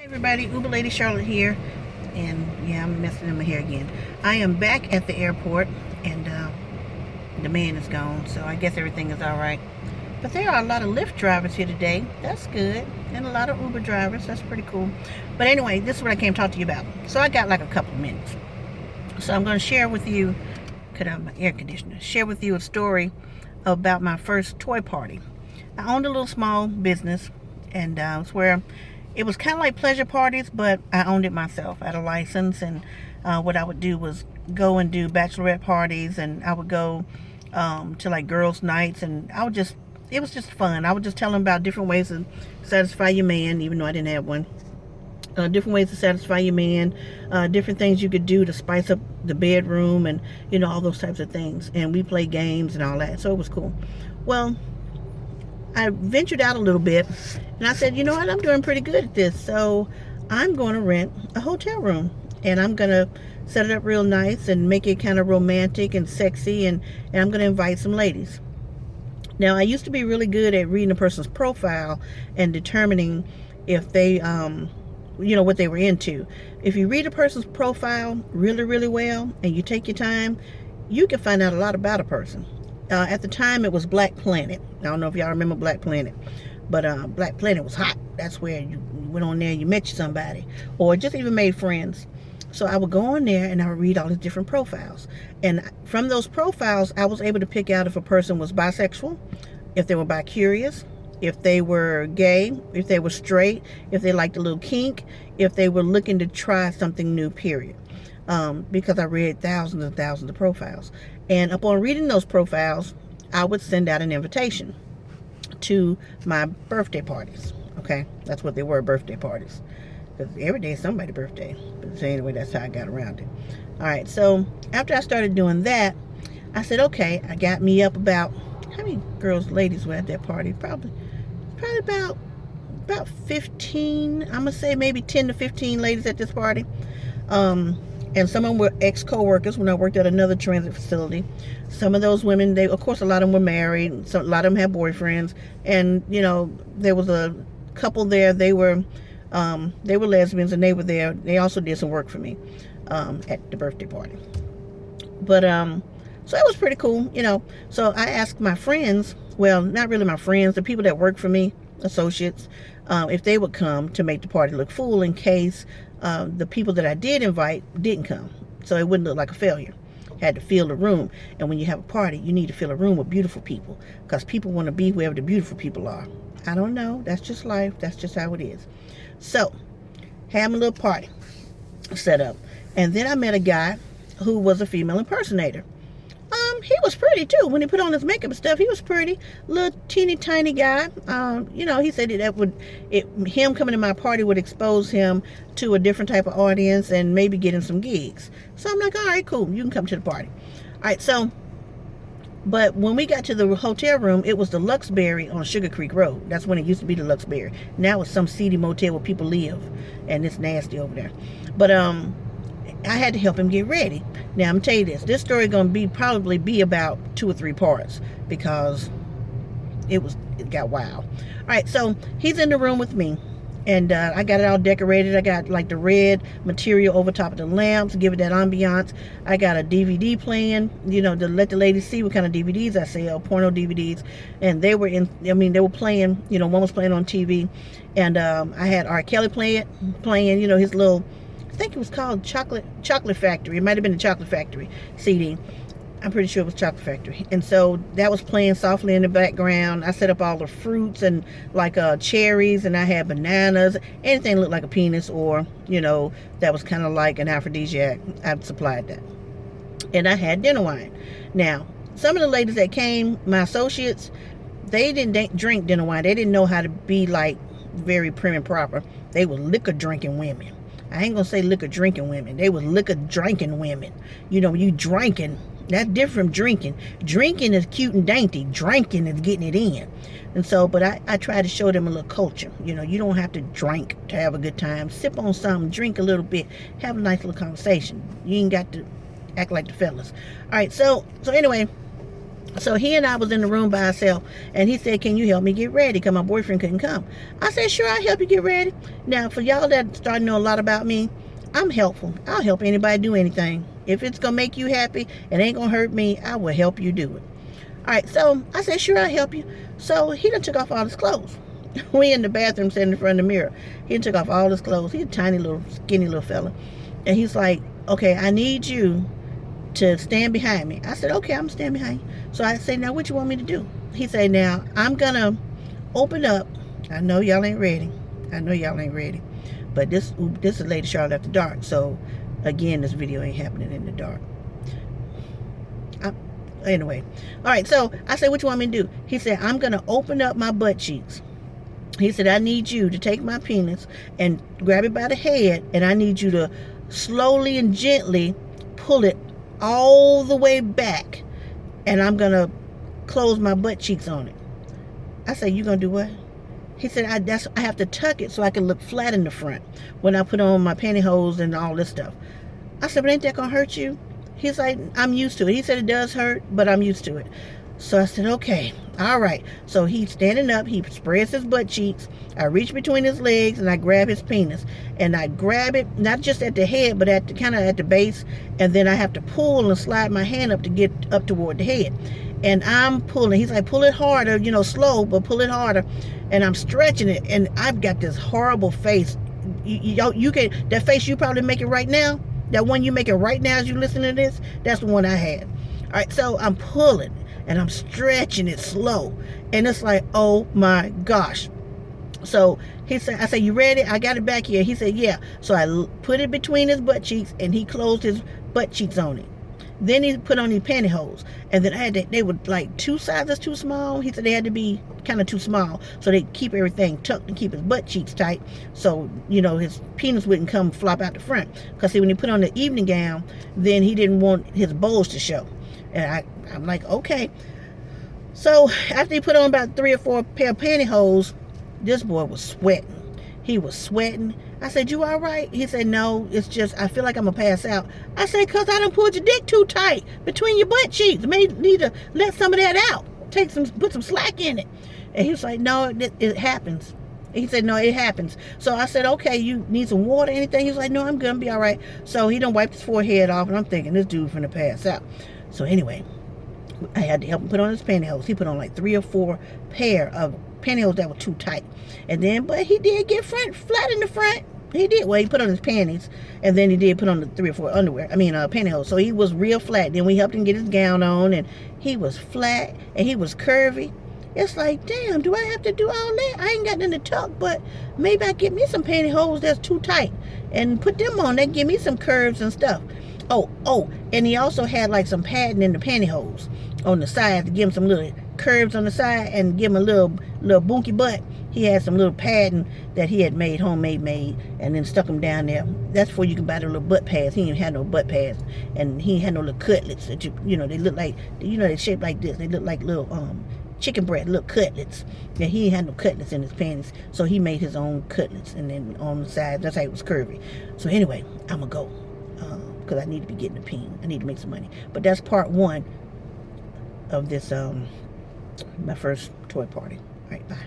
Everybody, Uber Lady Charlotte here, and yeah, I'm messing in my hair again. I am back at the airport, and the man is gone, so I guess everything is all right. But there are a lot of Lyft drivers here today. That's good, and a lot of Uber drivers. That's pretty cool. But anyway, this is what I came to talk to you about. So I got like a couple of minutes. So I'm going to share with you, cut out my air conditioner, share with you a story about my first toy party. I owned a little small business, and it's where it was kind of like pleasure parties, but I owned it myself. I had a license, and what I would do was go and do bachelorette parties, and I would go to like girls' nights, and it was just fun. I would just tell them about different ways to satisfy your man, even though I didn't have one. Different ways to satisfy your man, different things you could do to spice up the bedroom, and all those types of things. And we play games and all that, so it was cool. Well, I ventured out a little bit, and I said, you know what, I'm doing pretty good at this, so I'm going to rent a hotel room, and I'm going to set it up real nice and make it kind of romantic and sexy, and I'm going to invite some ladies. Now, I used to be really good at reading a person's profile and determining if they, what they were into. If you read a person's profile really, really well, and you take your time, you can find out a lot about a person. At the time, it was Black Planet. I don't know if y'all remember Black Planet, but Black Planet was hot. That's where you went on there, you met somebody, or just even made friends. So I would go on there and I would read all these different profiles. And from those profiles, I was able to pick out if a person was bisexual, if they were bi-curious, if they were gay, if they were straight, if they liked a little kink, if they were looking to try something new, period. Because I read thousands and thousands of profiles. And upon reading those profiles, I would send out an invitation to my birthday parties. Okay, that's what they were, birthday parties. Because every day is somebody's birthday. But so anyway, that's how I got around it. All right, so after I started doing that, I said, okay, I got me up about, how many girls, ladies were at that party? Probably about 15. I'm going to say maybe 10 to 15 ladies at this party. And some of them were ex-co-workers when I worked at another transit facility. Some of those women, of course, a lot of them were married. So a lot of them had boyfriends. And, there was a couple there. They were lesbians, and they were there. They also did some work for me at the birthday party. But, so it was pretty cool, So I asked my friends, well, not really my friends, the people that work for me, associates, if they would come to make the party look full in case the people that I did invite didn't come, so it wouldn't look like a failure. Had to fill the room, and when you have a party, you need to fill a room with beautiful people, because people want to be wherever the beautiful people are. I don't know, that's just life, that's just how it is. So, had my little party set up, and then I met a guy who was a female impersonator. He was pretty too. When he put on his makeup and stuff, he was pretty. Little teeny tiny guy. He said him coming to my party would expose him to a different type of audience and maybe get him some gigs. So I'm like, all right, cool. You can come to the party. All right, so, but when we got to the hotel room, it was the Luxbury on Sugar Creek Road. That's when it used to be the Luxbury. Now it's some seedy motel where people live, and it's nasty over there. But I had to help him get ready. Now, I'm going to tell you this story going to probably be about 2 or 3 parts, because it got wild. All right, so he's in the room with me, and I got it all decorated. I got like the red material over top of the lamps, give it that ambiance. I got a DVD playing, to let the ladies see what kind of DVDs I sell, porno DVDs. And they were playing, one was playing on TV, and I had R. Kelly playing, his little, I think it was called Chocolate Factory. It might have been the Chocolate Factory CD. I'm pretty sure it was Chocolate Factory. And so that was playing softly in the background. I set up all the fruits and like cherries, and I had bananas. Anything looked like a penis, or, that was kind of like an aphrodisiac. I supplied that. And I had dinner wine. Now, some of the ladies that came, my associates, they didn't drink dinner wine. They didn't know how to be like very prim and proper. They were liquor drinking women. I ain't gonna say liquor drinking women. They were liquor drinking women. You drinking. That's different from drinking. Drinking is cute and dainty. Drinking is getting it in. And so, but I try to show them a little culture. You don't have to drink to have a good time. Sip on something, drink a little bit, have a nice little conversation. You ain't got to act like the fellas. All right, so anyway, So he and I was in the room by ourselves, and he said, can you help me get ready? Because my boyfriend couldn't come. I said, sure, I'll help you get ready. Now, for y'all that start to know a lot about me, I'm helpful. I'll help anybody do anything. If it's going to make you happy and ain't going to hurt me, I will help you do it. All right, so I said, sure, I'll help you. So he done took off all his clothes. We in the bathroom sitting in front of the mirror. He took off all his clothes. He's a tiny little, skinny little fella. And he's like, okay, I need you to stand behind me. I said, okay, I'm stand behind you. So I said, now what you want me to do? He said, now I'm gonna open up. I know y'all ain't ready. But this is Lady Charlotte After Dark. So again, this video ain't happening in the dark. Anyway, all right, so I said, what you want me to do? He said, I'm gonna open up my butt cheeks. He said, I need you to take my penis and grab it by the head, and I need you to slowly and gently pull it all the way back, and I'm gonna close my butt cheeks on it. I said, you gonna do what? He said, I have to tuck it so I can look flat in the front when I put on my pantyhose and all this stuff. I said, but ain't that gonna hurt you? He's like, I'm used to it. He said it does hurt, but I'm used to it. So I said, okay, all right. So he's standing up, he spreads his butt cheeks. I reach between his legs and I grab his penis. And I grab it, not just at the head, but at the kind of at the base. And then I have to pull and slide my hand up to get up toward the head. And I'm pulling. He's like, pull it harder, slow, but pull it harder. And I'm stretching it. And I've got this horrible face. You can, that face you probably make it right now. That one you make it right now as you listen to this, that's the one I had. All right, so I'm pulling and I'm stretching it slow. And it's like, oh my gosh. So he said, I said, you ready? I got it back here. He said, yeah. So I put it between his butt cheeks and he closed his butt cheeks on it. Then he put on these pantyhose. And then they were like 2 sizes too small. He said they had to be kind of too small. So they keep everything tucked and keep his butt cheeks tight. So, his penis wouldn't come flop out the front. Because see, when he put on the evening gown, then he didn't want his bulge to show. And I'm like, okay. So after he put on about 3 or 4 pair of pantyhose, this boy was sweating. He was sweating. I said, you all right? He said, no, it's just, I feel like I'm going to pass out. I said, because I done pulled your dick too tight between your butt cheeks. May need to let some of that out. Put some slack in it. And he was like, no, it happens. He said, no, it happens. So I said, okay, you need some water, anything? He was like, no, I'm good, I'll be all right. So he done wiped his forehead off, and I'm thinking, this dude finna pass out. So anyway, I had to help him put on his pantyhose. He put on like 3 or 4 pair of pantyhose that were too tight. And then, but he did get flat in the front. He did. Well, he put on his panties, and then he did put on the 3 or 4 pantyhose. So he was real flat. Then we helped him get his gown on, and he was flat, and he was curvy. It's like, damn, do I have to do all that? I ain't got nothing to tuck, but maybe I get me some pantyhose that's too tight and put them on. That give me some curves and stuff. Oh, and he also had like some padding in the pantyhose on the side to give him some little curves on the side and give him a little bunky butt. He had some little padding that he had made, homemade made, and then stuck them down there. That's before you can buy the little butt pads. He didn't have no butt pads, and he had no little cutlets that they look like, they shaped like this. They look like little chicken breast, little cutlets. Yeah, he had no cutlets in his panties, so he made his own cutlets, and then on the side, that's how it was curvy. So anyway, I'm gonna go because I need to be getting a peen. I need to make some money. But that's part 1 of this my first toy party. All right, bye.